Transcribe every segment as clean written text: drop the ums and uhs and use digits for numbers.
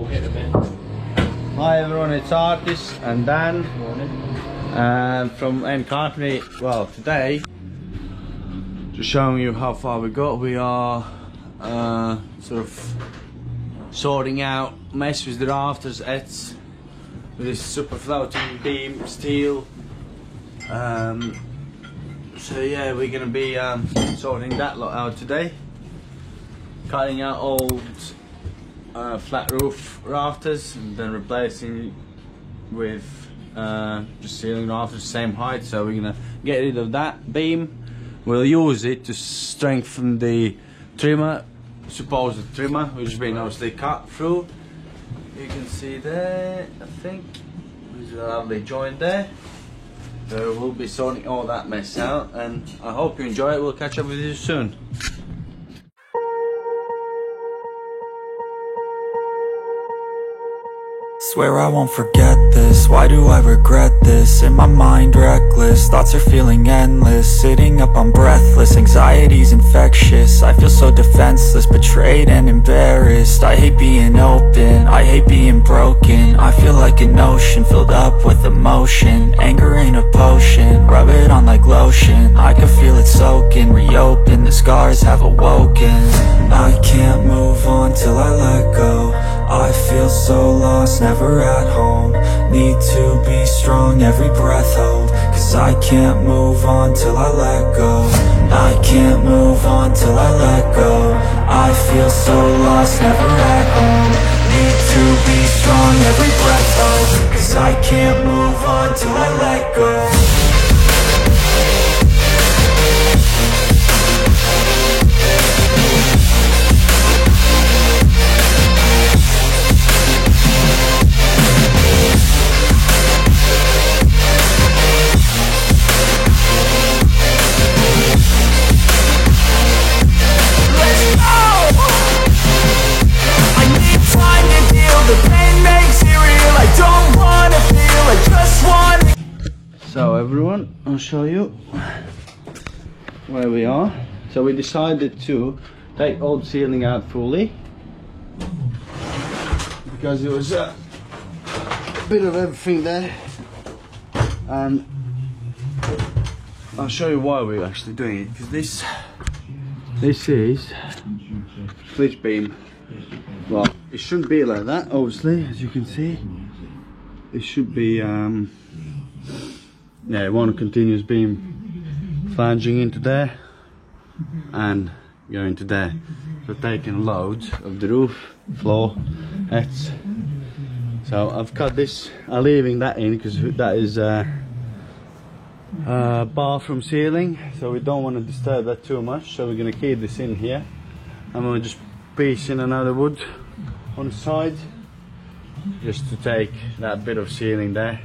Hi everyone, it's Artis and Dan from N Carpentry. Well, today, just showing you how far we got. We are sort of sorting out mess with the rafters with this super floating beam steel. So yeah, we're gonna be sorting that lot out today. Cutting out old flat roof rafters and then replacing with just ceiling rafters same height. So we're gonna get rid of that beam. We'll use it to strengthen the trimmer, supposed trimmer, which has been obviously cut through. You can see there, I think there's a lovely joint there. So we'll be sorting all that mess out, and I hope you enjoy it. We'll catch up with you soon. Swear I won't forget this, why do I regret this? In my mind reckless, thoughts are feeling endless. Sitting up I'm breathless, anxiety's infectious. I feel so defenseless, betrayed and embarrassed. I hate being open, I hate being broken. I feel like an ocean filled up with emotion. Anger ain't a potion, rub it on like lotion. I can feel it soaking, reopen, the scars have awoken. I can't move on till I let go. I feel so lost, never at home. Need to be strong, every breath hold. Cause I can't move on till I let go. I can't move on till I let go. I feel so lost, never at home. Need to be strong, every breath hold. Cause I can't move on till I let go. So everyone, I'll show you where we are. So we decided to take old ceiling out fully because there was a bit of everything there, and I'll show you why we're actually doing it. Because this is split beam. Well, it shouldn't be like that, obviously, as you can see. It should be yeah, one continuous beam flanging into there and going to there. So taking loads of the roof, floor, heads. So I've cut this, I'm leaving that in because that is bathroom ceiling, so we don't want to disturb that too much. So we're going to keep this in here. I'm going to just piece in another wood on the side just to take that bit of ceiling there.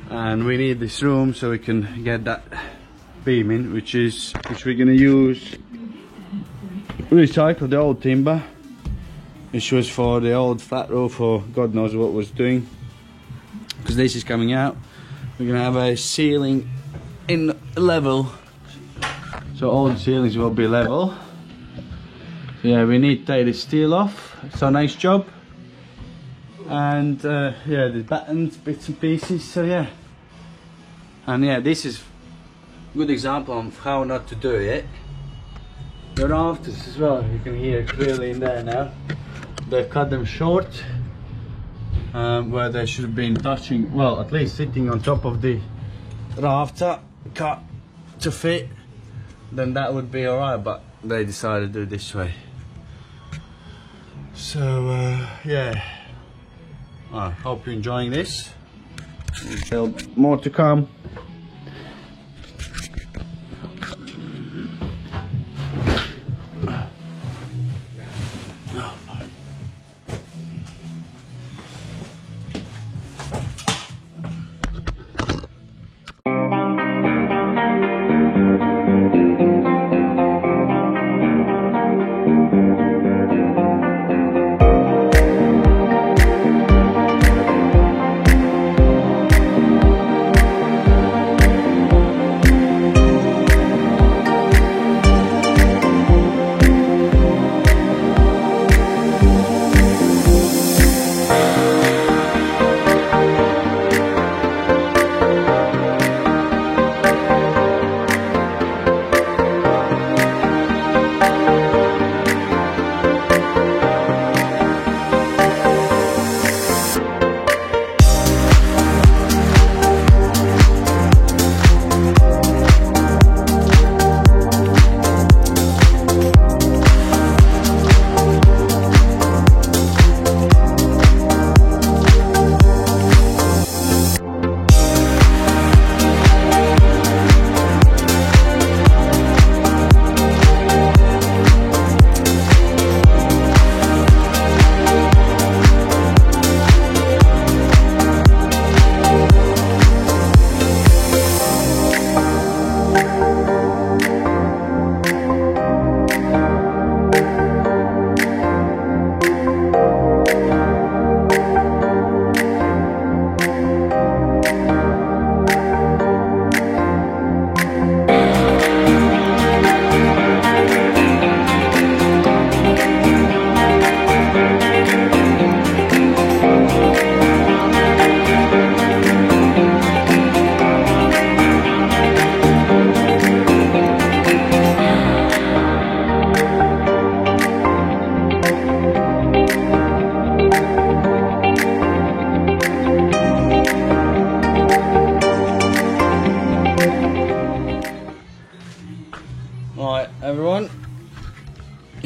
And we need this room so we can get that beam in, which we're gonna use recycle the old timber, which was for the old flat roof, or God knows what was doing. Because this is coming out, we're gonna have a ceiling in level, so all the ceilings will be level. So yeah, we need to take the steel off. So nice job. And yeah, the buttons, bits and pieces. So yeah, and yeah, this is a good example of how not to do it. The rafters as well, you can hear clearly in there now. They've cut them short, where they should have been touching, well, at least sitting on top of the rafter, cut to fit. Then that would be alright, but they decided to do it this way. So yeah. I hope you're enjoying this. Still more to come.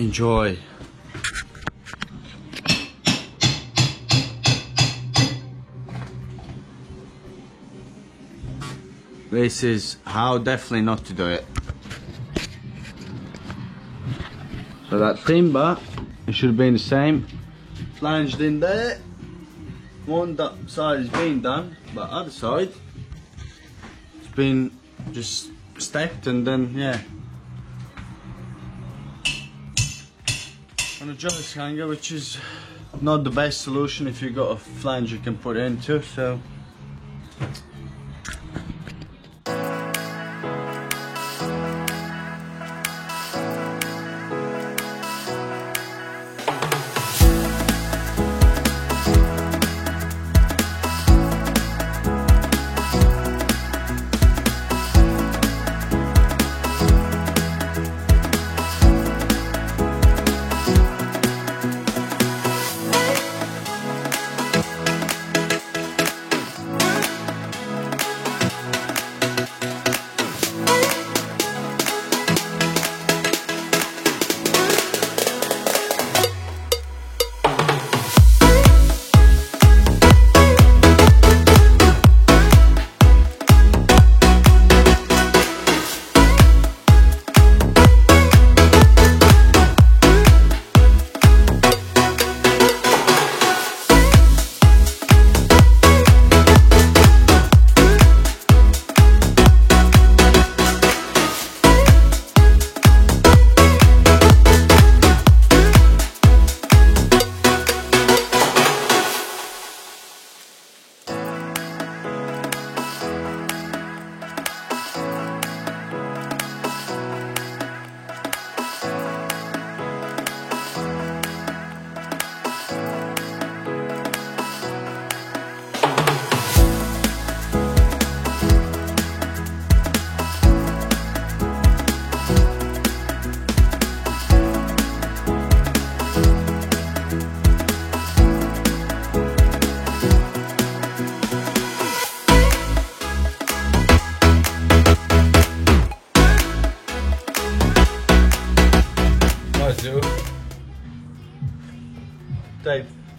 enjoy. This is how definitely not to do it. So that timber, it should have been the same. Flanged in there. One side is being done, but other side it's been just stacked and then yeah. On a joist hanger, which is not the best solution if you've got a flange you can put into, so.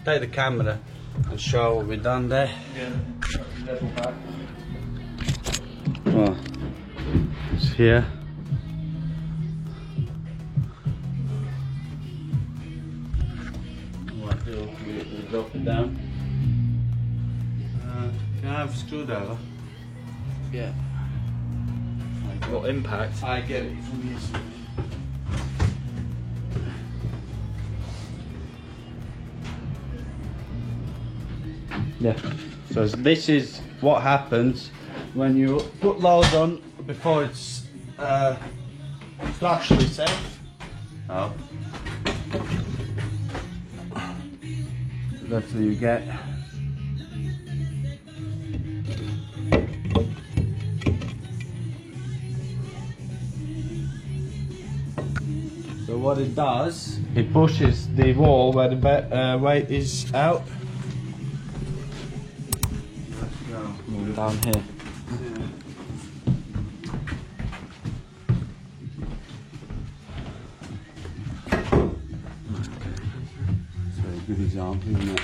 Take the camera and show what we've done there. Yeah, level back. Oh, it's here. What I do, we drop it down. Can I have a screwdriver? Yeah. What impact? I get it from here. Yeah. So this is what happens when you put loads on before it's structurally safe. Oh. That's what you get. So what it does, it pushes the wall where the weight is out. Down here. That's a very good example, isn't it?